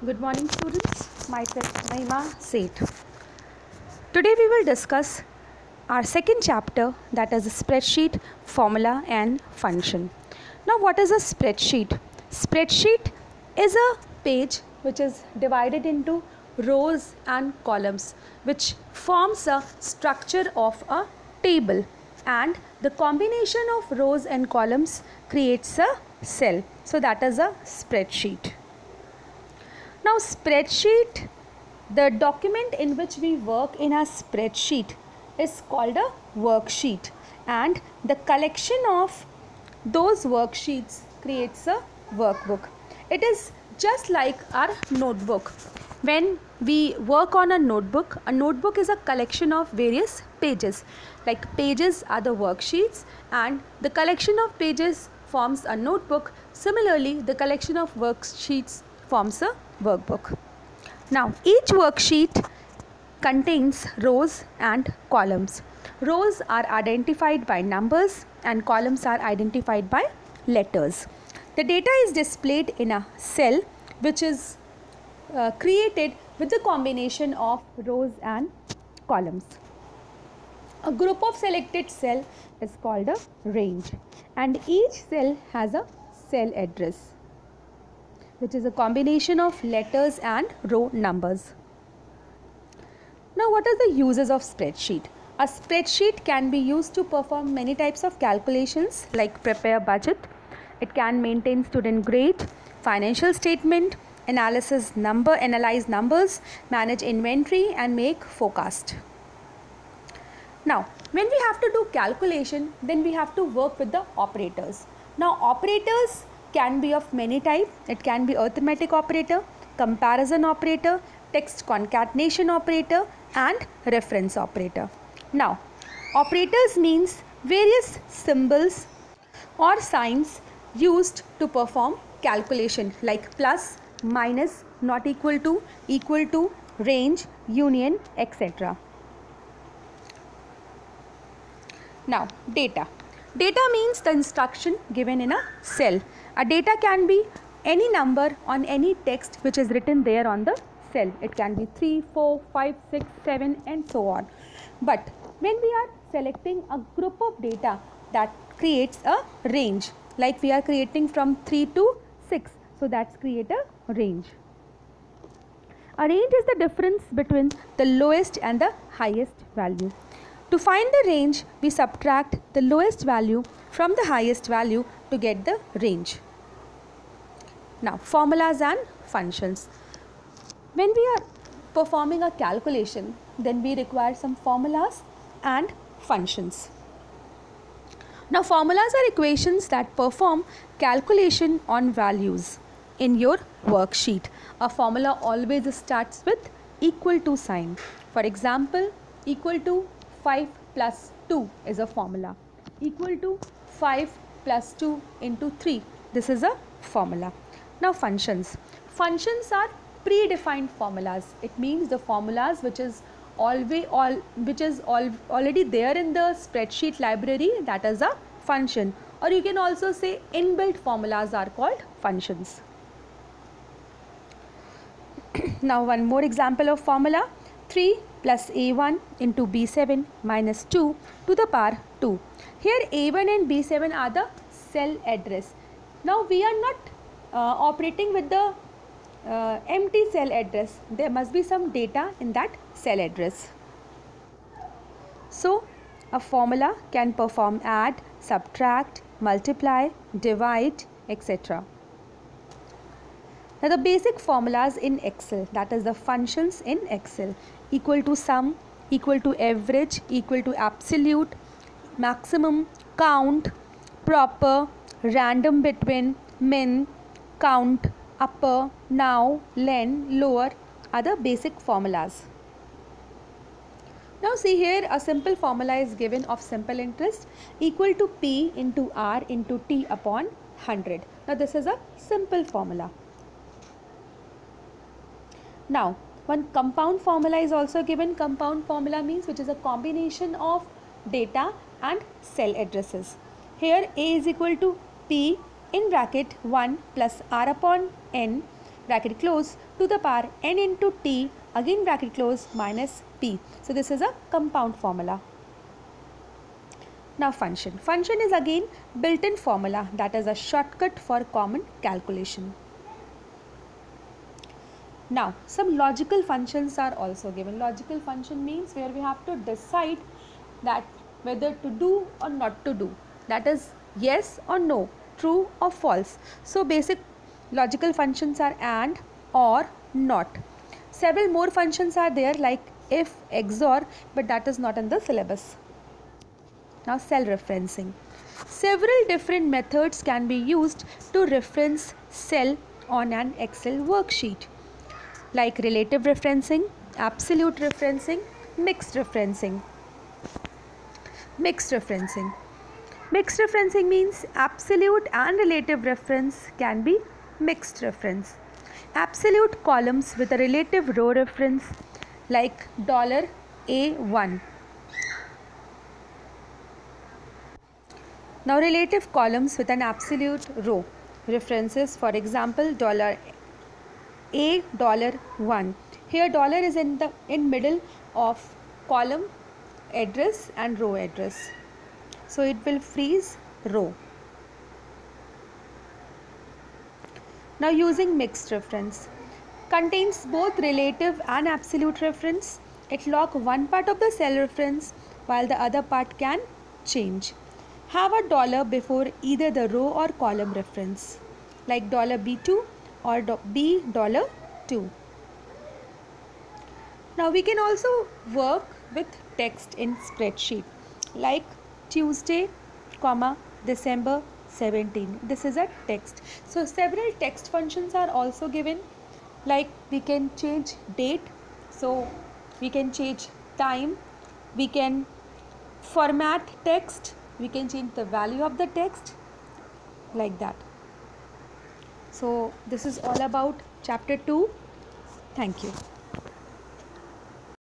Good morning students, myself Mahima Seth. Today we will discuss our second chapter, that is a spreadsheet, formula and function. Now what is a spreadsheet? Spreadsheet is a page which is divided into rows and columns which forms a structure of a table, and the combination of rows and columns creates a cell. So that is a spreadsheet. Now spreadsheet, the document in which we work in a spreadsheet is called a worksheet, and the collection of those worksheets creates a workbook. It is just like our notebook. When we work on a notebook is a collection of various pages. Like pages are the worksheets and the collection of pages forms a notebook. Similarly, the collection of worksheets forms a workbook. Now each worksheet contains rows and columns. Rows are identified by numbers and columns are identified by letters. The data is displayed in a cell which is created with the combination of rows and columns. A group of selected cell is called a range, and each cell has a cell address, which is a combination of letters and row numbers. Now what are the uses of spreadsheet? A spreadsheet can be used to perform many types of calculations like prepare budget. It can maintain student grade, financial statement, analyze numbers, manage inventory and make forecast. Now when we have to do calculation, then we have to work with the operators. Now operators can be of many types. It can be arithmetic operator, comparison operator, text concatenation operator and reference operator. Now operators means various symbols or signs used to perform calculation like plus, minus, not equal to, range, union, etc. Now data. Data means the instruction given in a cell. A data can be any number on any text which is written there on the cell. It can be 3, 4, 5, 6, 7 and so on. But when we are selecting a group of data, that creates a range. Like we are creating from 3 to 6. So that's create a range. A range is the difference between the lowest and the highest value. To find the range, we subtract the lowest value from the highest value to get the range. Now, formulas and functions. When we are performing a calculation, then we require some formulas and functions. Now, formulas are equations that perform calculation on values. In your worksheet, a formula always starts with equal to sign. For example, equal to 5 plus 2 is a formula. Equal to 5 plus 2 into 3. This is a formula. Now functions. Functions are predefined formulas. It means the formulas which is already there in the spreadsheet library, that is a function. Or you can also say inbuilt formulas are called functions. Now one more example of formula. 3 plus a1 into b7 minus 2 to the power 2. Here a1 and b7 are the cell address. Now we are not operating with the empty cell address. There must be some data in that cell address. So a formula can perform add, subtract, multiply, divide, etc. Now the basic formulas in Excel, that is the functions in Excel: equal to sum, equal to average, equal to absolute, maximum, count, proper, random between, min, count, upper, now, len, lower are the basic formulas. Now see here, a simple formula is given of simple interest equal to P into R into T upon 100. Now this is a simple formula. Now one compound formula is also given. Compound formula means which is a combination of data and cell addresses. Here A is equal to P in bracket 1 plus R upon N bracket close, to the power n into t, again bracket close, minus p. So this is a compound formula. Now function. Function is again built-in formula, that is a shortcut for common calculation. Now some logical functions are also given. Logical function means where we have to decide that whether to do or not to do, that is yes or no, true or false. So basic logical functions are and, or, not. Several more functions are there like if, XOR, but that is not in the syllabus. Now cell referencing. Several different methods can be used to reference cell on an Excel worksheet, like relative referencing, absolute referencing, mixed referencing. Mixed referencing. Mixed referencing means absolute and relative reference can be mixed reference. Absolute columns with a relative row reference like $A1. Now relative columns with an absolute row references, for example A, $1. Here dollar is in middle of column address and row address, so it will freeze row. Now using mixed reference, contains both relative and absolute reference. It lock one part of the cell reference while the other part can change. Have a dollar before either the row or column reference, like $B2 or $B2. Now we can also work with text in spreadsheet, like Tuesday, December 17. This is a text. So several text functions are also given, like we can change date, so we can change time, we can format text, we can change the value of the text, like that. So this is all about chapter 2. Thank you.